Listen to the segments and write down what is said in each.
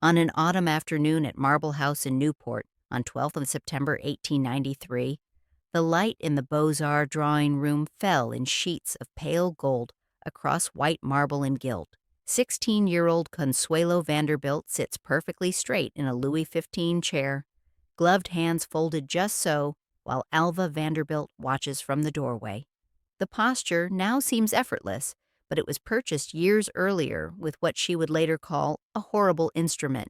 On an autumn afternoon at Marble House in Newport on 12th of September 1893, the light in the Beaux-Arts drawing room fell in sheets of pale gold across white marble and gilt. 16-year-old Consuelo Vanderbilt sits perfectly straight in a Louis XV chair, gloved hands folded just so, while Alva Vanderbilt watches from the doorway. The posture now seems effortless, but it was purchased years earlier with what she would later call a horrible instrument,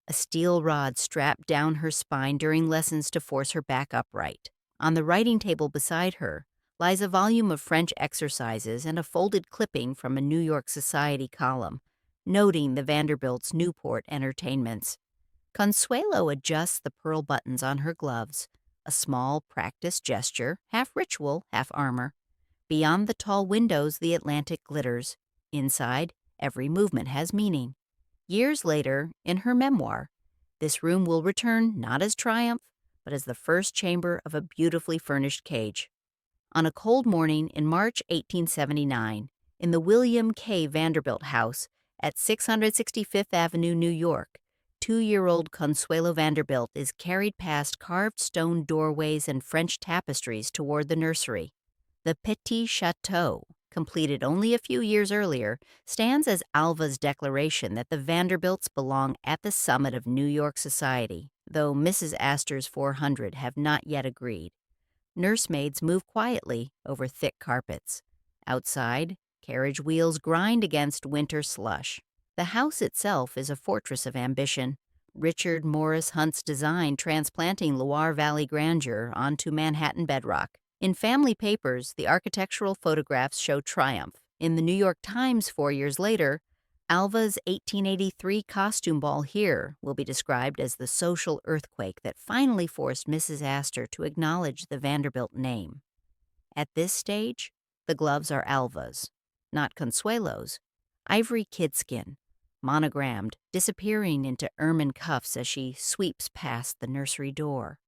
a steel rod strapped down her spine during lessons to force her back upright. On the writing table beside her lies a volume of French exercises and a folded clipping from a New York Society column, noting the Vanderbilts' Newport entertainments. Consuelo adjusts the pearl buttons on her gloves, a small, practiced gesture, half ritual, half armor. Beyond the tall windows, the Atlantic glitters. Inside, every movement has meaning. Years later, in her memoir, this room will return not as triumph, but as the first chamber of a beautifully furnished cage. On a cold morning in March 1879, in the William K. Vanderbilt House at 665th Avenue, New York, 2-year-old Consuelo Vanderbilt is carried past carved stone doorways and French tapestries toward the nursery. The Petit Chateau, completed only a few years earlier, stands as Alva's declaration that the Vanderbilts belong at the summit of New York society, though Mrs. Astor's 400 have not yet agreed. Nursemaids move quietly over thick carpets. Outside, carriage wheels grind against winter slush. The house itself is a fortress of ambition, Richard Morris Hunt's design transplanting Loire Valley grandeur onto Manhattan bedrock. In family papers, the architectural photographs show triumph. In the New York Times 4 years later, Alva's 1883 costume ball here will be described as the social earthquake that finally forced Mrs. Astor to acknowledge the Vanderbilt name. At this stage, the gloves are Alva's, not Consuelo's. Ivory kidskin, monogrammed, disappearing into ermine cuffs as she sweeps past the nursery door.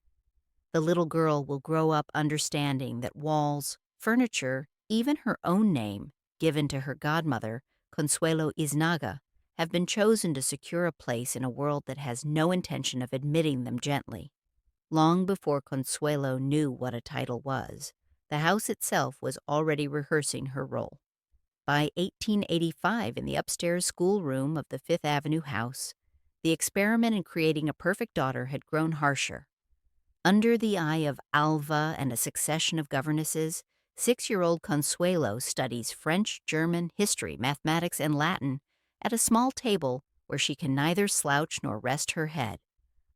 The little girl will grow up understanding that walls, furniture, even her own name, given to her godmother, Consuelo Iznaga, have been chosen to secure a place in a world that has no intention of admitting them gently. Long before Consuelo knew what a title was, the house itself was already rehearsing her role. By 1885, in the upstairs schoolroom of the Fifth Avenue house, the experiment in creating a perfect daughter had grown harsher. Under the eye of Alva and a succession of governesses, 6-year-old Consuelo studies French, German, history, mathematics, and Latin at a small table where she can neither slouch nor rest her head.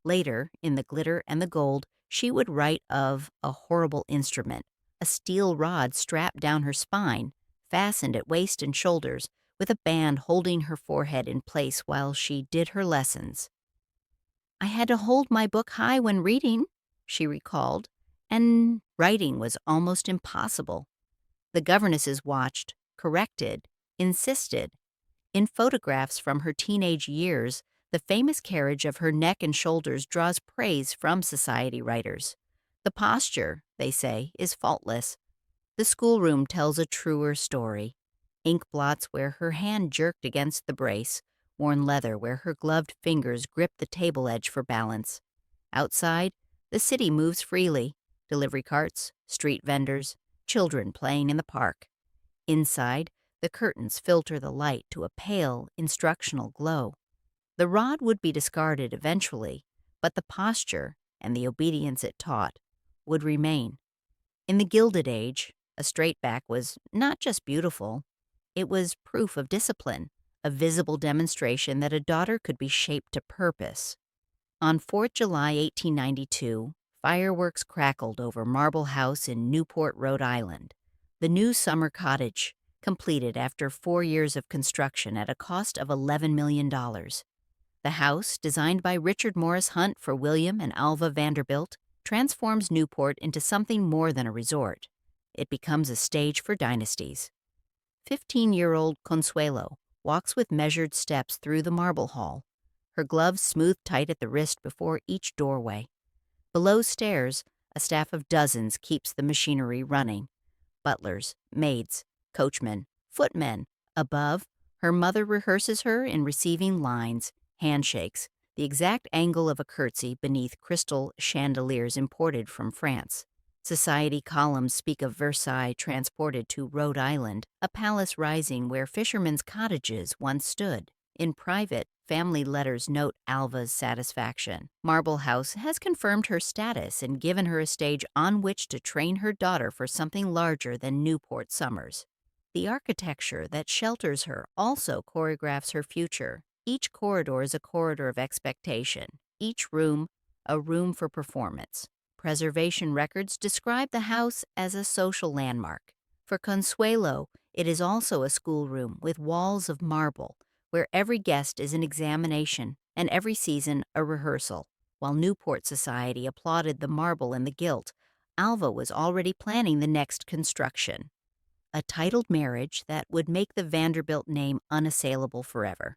Later, in the glitter and the gold, she would write of a horrible instrument, a steel rod strapped down her spine, fastened at waist and shoulders, with a band holding her forehead in place while she did her lessons. "I had to hold my book high when reading," she recalled, and writing was almost impossible. The governesses watched, corrected, insisted. In photographs from her teenage years, the famous carriage of her neck and shoulders draws praise from society writers. The posture, they say, is faultless. The schoolroom tells a truer story. Ink blots where her hand jerked against the brace, worn leather where her gloved fingers gripped the table edge for balance. Outside, the city moves freely, delivery carts, street vendors, children playing in the park. Inside, the curtains filter the light to a pale, instructional glow. The rod would be discarded eventually, but the posture and the obedience it taught would remain. In the Gilded Age, a straight back was not just beautiful, it was proof of discipline, a visible demonstration that a daughter could be shaped to purpose. On 4th July 1892, fireworks crackled over Marble House in Newport, Rhode Island. The new summer cottage, completed after 4 years of construction at a cost of $11 million. The house, designed by Richard Morris Hunt for William and Alva Vanderbilt, transforms Newport into something more than a resort. It becomes a stage for dynasties. 15-year-old Consuelo walks with measured steps through the marble hall, her gloves smoothed tight at the wrist before each doorway. Below stairs, a staff of dozens keeps the machinery running. Butlers, maids, coachmen, footmen. Above, her mother rehearses her in receiving lines, handshakes, the exact angle of a curtsy beneath crystal chandeliers imported from France. Society columns speak of Versailles transported to Rhode Island, a palace rising where fishermen's cottages once stood. In private, family letters note Alva's satisfaction. Marble House has confirmed her status and given her a stage on which to train her daughter for something larger than Newport summers. The architecture that shelters her also choreographs her future. Each corridor is a corridor of expectation, each room a room for performance. Preservation records describe the house as a social landmark. For Consuelo, it is also a schoolroom with walls of marble, where every guest is an examination and every season a rehearsal. While Newport society applauded the marble and the gilt, Alva was already planning the next construction, a titled marriage that would make the Vanderbilt name unassailable forever.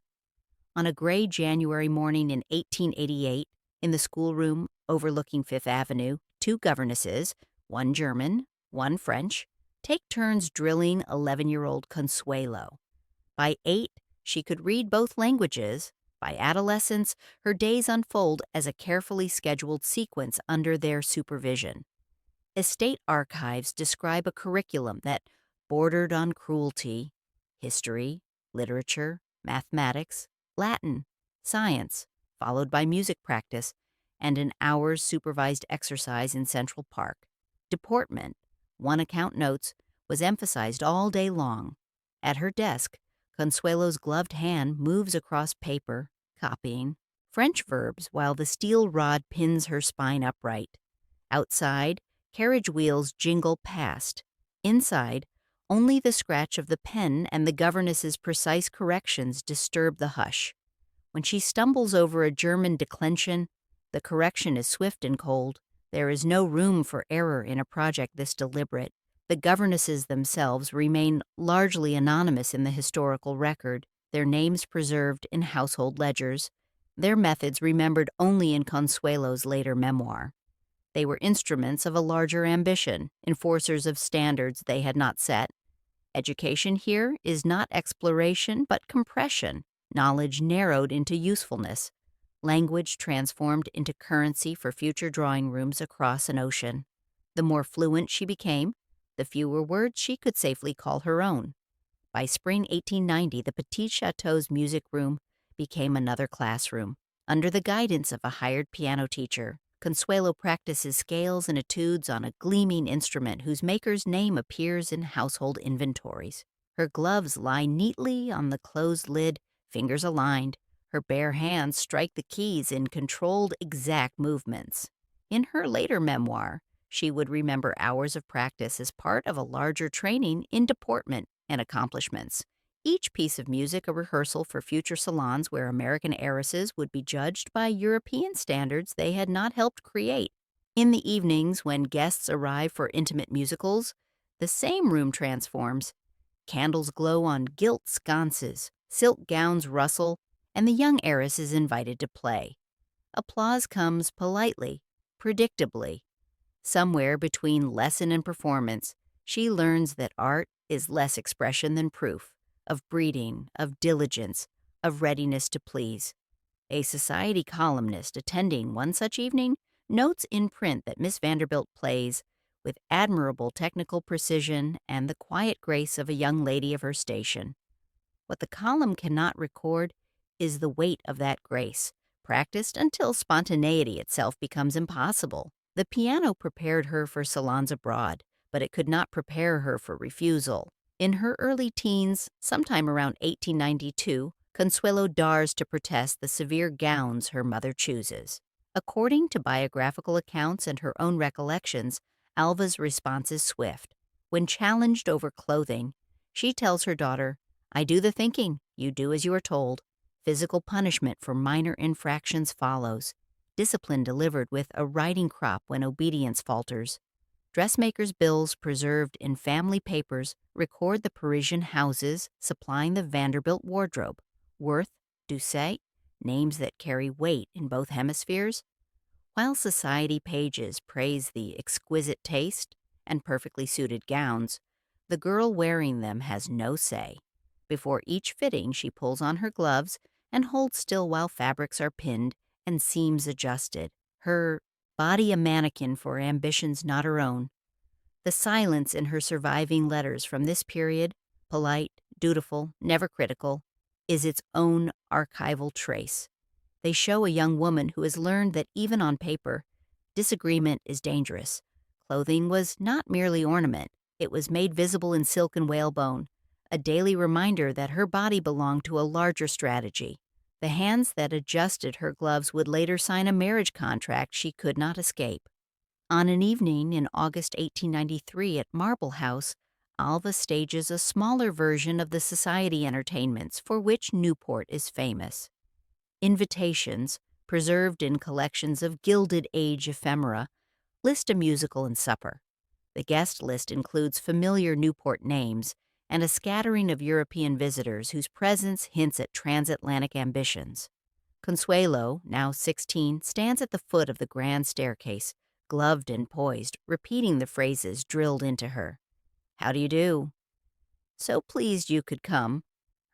On a gray January morning in 1888, in the schoolroom overlooking Fifth Avenue, two governesses, one German, one French, take turns drilling 11-year-old Consuelo. By 8, she could read both languages. By adolescence, her days unfold as a carefully scheduled sequence under their supervision. Estate archives describe a curriculum that bordered on cruelty, history, literature, mathematics, Latin, science, followed by music practice, and an hour's supervised exercise in Central Park. Deportment, one account notes, was emphasized all day long. At her desk, Consuelo's gloved hand moves across paper, copying French verbs while the steel rod pins her spine upright. Outside, carriage wheels jingle past. Inside, only the scratch of the pen and the governess's precise corrections disturb the hush. When she stumbles over a German declension, the correction is swift and cold. There is no room for error in a project this deliberate. The governesses themselves remain largely anonymous in the historical record, their names preserved in household ledgers, their methods remembered only in Consuelo's later memoir. They were instruments of a larger ambition, enforcers of standards they had not set. Education here is not exploration but compression, knowledge narrowed into usefulness, language transformed into currency for future drawing rooms across an ocean. The more fluent she became, the fewer words she could safely call her own. By spring 1890, the Petit Chateau's music room became another classroom. Under the guidance of a hired piano teacher, Consuelo practices scales and etudes on a gleaming instrument whose maker's name appears in household inventories. Her gloves lie neatly on the closed lid, fingers aligned. Her bare hands strike the keys in controlled, exact movements. In her later memoir, she would remember hours of practice as part of a larger training in deportment and accomplishments. Each piece of music a rehearsal for future salons where American heiresses would be judged by European standards they had not helped create. In the evenings, when guests arrive for intimate musicals, the same room transforms. Candles glow on gilt sconces, silk gowns rustle, and the young heiress is invited to play. Applause comes politely, predictably. Somewhere between lesson and performance, she learns that art is less expression than proof, of breeding, of diligence, of readiness to please. A society columnist attending one such evening notes in print that Miss Vanderbilt plays with admirable technical precision and the quiet grace of a young lady of her station. What the column cannot record is the weight of that grace, practiced until spontaneity itself becomes impossible. The piano prepared her for salons abroad, but it could not prepare her for refusal. In her early teens, sometime around 1892, Consuelo dars to protest the severe gowns her mother chooses. According to biographical accounts and her own recollections, Alva's response is swift. When challenged over clothing, she tells her daughter, "I do the thinking, you do as you are told." Physical punishment for minor infractions follows, discipline delivered with a riding crop when obedience falters. Dressmakers' bills preserved in family papers record the Parisian houses supplying the Vanderbilt wardrobe. Worth, Duchess, names that carry weight in both hemispheres. While society pages praise the exquisite taste and perfectly suited gowns, the girl wearing them has no say. Before each fitting, she pulls on her gloves and holds still while fabrics are pinned and seams adjusted. Her body a mannequin for ambitions not her own. The silence in her surviving letters from this period, polite, dutiful, never critical, is its own archival trace. They show a young woman who has learned that even on paper, disagreement is dangerous. Clothing was not merely ornament, it was made visible in silk and whalebone, a daily reminder that her body belonged to a larger strategy. The hands that adjusted her gloves would later sign a marriage contract she could not escape. On an evening in August 1893 at Marble House, Alva stages a smaller version of the society entertainments for which Newport is famous. Invitations, preserved in collections of Gilded Age ephemera, list a musical and supper. The guest list includes familiar Newport names and a scattering of European visitors whose presence hints at transatlantic ambitions. Consuelo, now 16, stands at the foot of the grand staircase, gloved and poised, repeating the phrases drilled into her. "How do you do?" "So pleased you could come."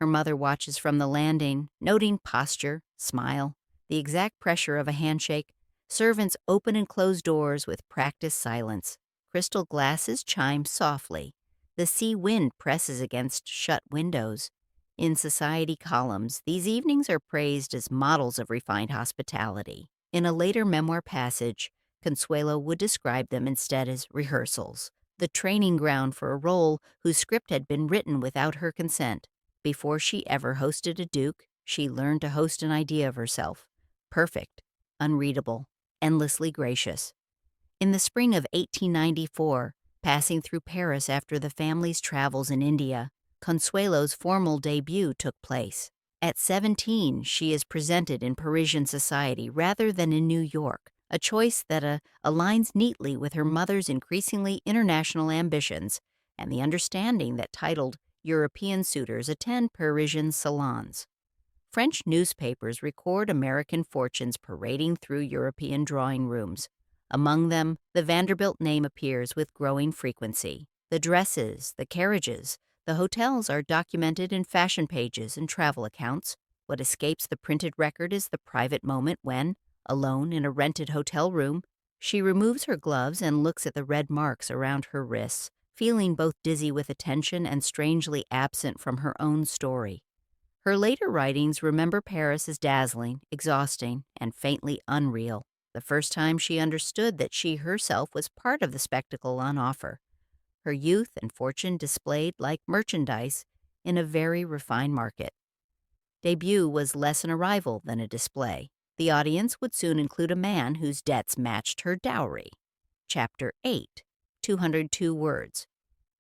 Her mother watches from the landing, noting posture, smile, the exact pressure of a handshake. Servants open and close doors with practiced silence. Crystal glasses chime softly. The sea wind presses against shut windows. In society columns, these evenings are praised as models of refined hospitality. In a later memoir passage, Consuelo would describe them instead as rehearsals, the training ground for a role whose script had been written without her consent. Before she ever hosted a duke, she learned to host an idea of herself. Perfect, unreadable, endlessly gracious. In the spring of 1894, passing through Paris after the family's travels in India, Consuelo's formal debut took place. At 17, she is presented in Parisian society rather than in New York, a choice that aligns neatly with her mother's increasingly international ambitions and the understanding that titled European suitors attend Parisian salons. French newspapers record American fortunes parading through European drawing rooms. Among them, the Vanderbilt name appears with growing frequency. The dresses, the carriages, the hotels are documented in fashion pages and travel accounts. What escapes the printed record is the private moment when, alone in a rented hotel room, she removes her gloves and looks at the red marks around her wrists, feeling both dizzy with attention and strangely absent from her own story. Her later writings remember Paris as dazzling, exhausting, and faintly unreal, the first time she understood that she herself was part of the spectacle on offer. Her youth and fortune displayed like merchandise in a very refined market. Debut was less an arrival than a display. The audience would soon include a man whose debts matched her dowry. Chapter 8, 202 words.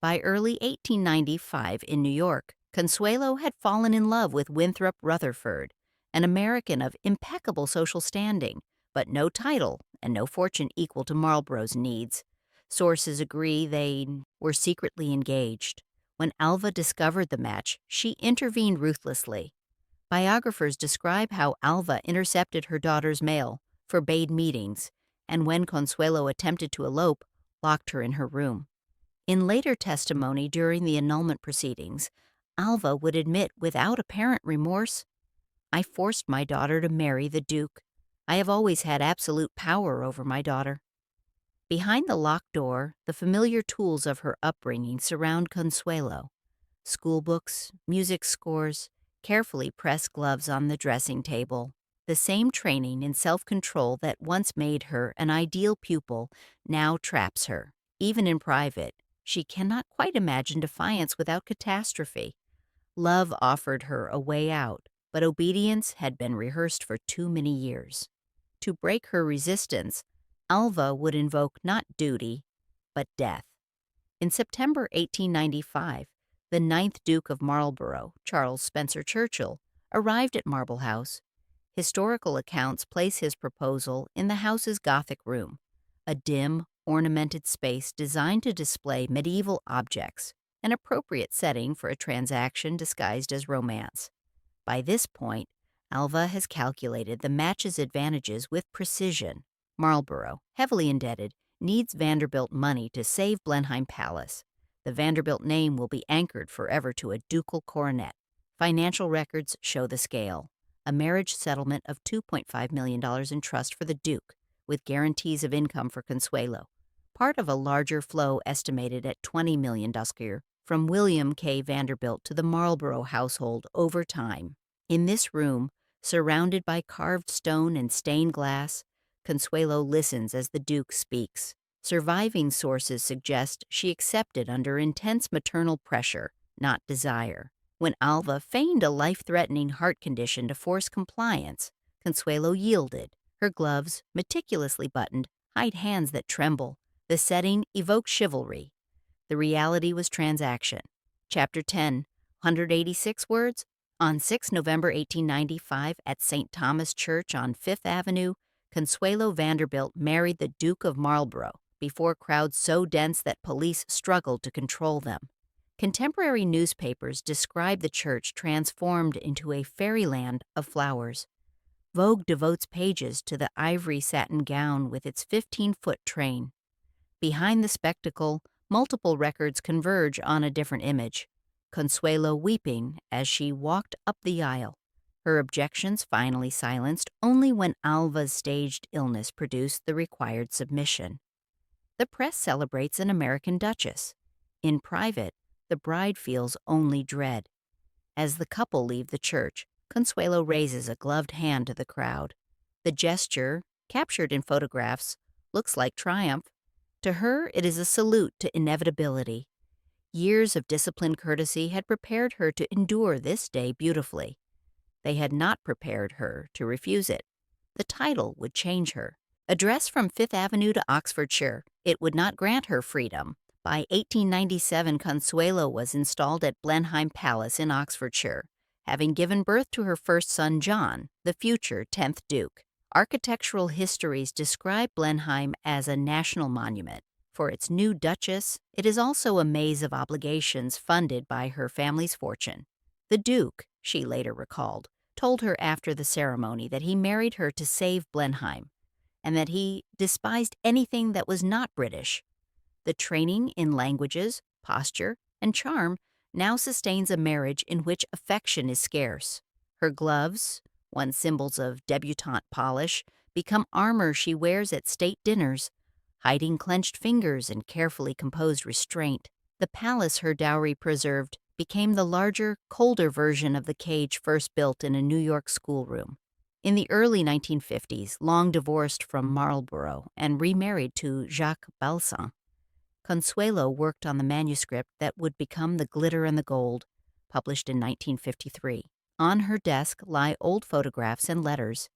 By early 1895 in New York, Consuelo had fallen in love with Winthrop Rutherford, an American of impeccable social standing, but no title and no fortune equal to Marlborough's needs. Sources agree they were secretly engaged. When Alva discovered the match, she intervened ruthlessly. Biographers describe how Alva intercepted her daughter's mail, forbade meetings, and when Consuelo attempted to elope, locked her in her room. In later testimony during the annulment proceedings, Alva would admit without apparent remorse, "I forced my daughter to marry the Duke. I have always had absolute power over my daughter." Behind the locked door, the familiar tools of her upbringing surround Consuelo. Schoolbooks, music scores, carefully pressed gloves on the dressing table. The same training in self-control that once made her an ideal pupil now traps her. Even in private, she cannot quite imagine defiance without catastrophe. Love offered her a way out, but obedience had been rehearsed for too many years. To break her resistance, Alva would invoke not duty, but death. In September 1895, the ninth Duke of Marlborough, Charles Spencer Churchill, arrived at Marble House. Historical accounts place his proposal in the house's Gothic room, a dim, ornamented space designed to display medieval objects, an appropriate setting for a transaction disguised as romance. By this point, Alva has calculated the match's advantages with precision. Marlborough, heavily indebted, needs Vanderbilt money to save Blenheim Palace. The Vanderbilt name will be anchored forever to a ducal coronet. Financial records show the scale. a marriage settlement of $2.5 million in trust for the Duke, with guarantees of income for Consuelo, part of a larger flow estimated at $20 million from William K. Vanderbilt to the Marlborough household over time. In this room, surrounded by carved stone and stained glass, Consuelo listens as the Duke speaks. Surviving sources suggest she accepted under intense maternal pressure, not desire. When Alva feigned a life-threatening heart condition to force compliance, Consuelo yielded. Her gloves, meticulously buttoned, hide hands that tremble. The setting evoked chivalry. The reality was transaction. Chapter 10, 186 words. On 6 November 1895 at St. Thomas Church on Fifth Avenue, Consuelo Vanderbilt married the Duke of Marlborough before crowds so dense that police struggled to control them. Contemporary newspapers describe the church transformed into a fairyland of flowers. Vogue devotes pages to the ivory satin gown with its 15-foot train. Behind the spectacle, multiple records converge on a different image. Consuelo weeping as she walked up the aisle, her objections finally silenced only when Alva's staged illness produced the required submission. The press celebrates an American Duchess. In private, the bride feels only dread. As the couple leave the church, Consuelo raises a gloved hand to the crowd. The gesture, captured in photographs, looks like triumph. To her, it is a salute to inevitability. Years of disciplined courtesy had prepared her to endure this day beautifully. They had not prepared her to refuse it. The title would change her. Addressed from Fifth Avenue to Oxfordshire, it would not grant her freedom. By 1897, Consuelo was installed at Blenheim Palace in Oxfordshire, having given birth to her first son John, the future 10th Duke. Architectural histories describe Blenheim as a national monument. For its new Duchess, it is also a maze of obligations funded by her family's fortune. The Duke, she later recalled, told her after the ceremony that he married her to save Blenheim, and that he despised anything that was not British. The training in languages, posture, and charm now sustains a marriage in which affection is scarce. Her gloves, once symbols of debutante polish, become armor she wears at state dinners, hiding clenched fingers and carefully composed restraint. The palace her dowry preserved became the larger, colder version of the cage first built in a New York schoolroom. In the early 1950s, long divorced from Marlborough and remarried to Jacques Balsan, Consuelo worked on the manuscript that would become The Glitter and the Gold, published in 1953. On her desk lie old photographs and letters.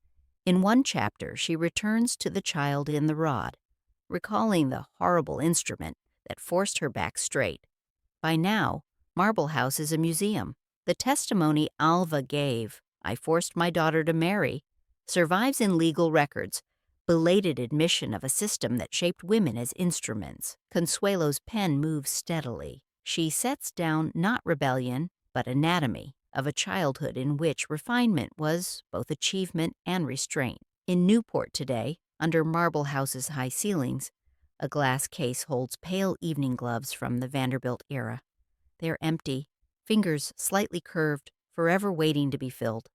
In one chapter, she returns to the child in the rod, recalling the horrible instrument that forced her back straight. By now, Marble House is a museum. The testimony Alva gave, "I forced my daughter to marry," survives in legal records, belated admission of a system that shaped women as instruments. Consuelo's pen moves steadily. She sets down not rebellion, but anatomy of a childhood in which refinement was both achievement and restraint. In Newport today, under Marble House's high ceilings, a glass case holds pale evening gloves from the Vanderbilt era. They are empty, fingers slightly curved, forever waiting to be filled.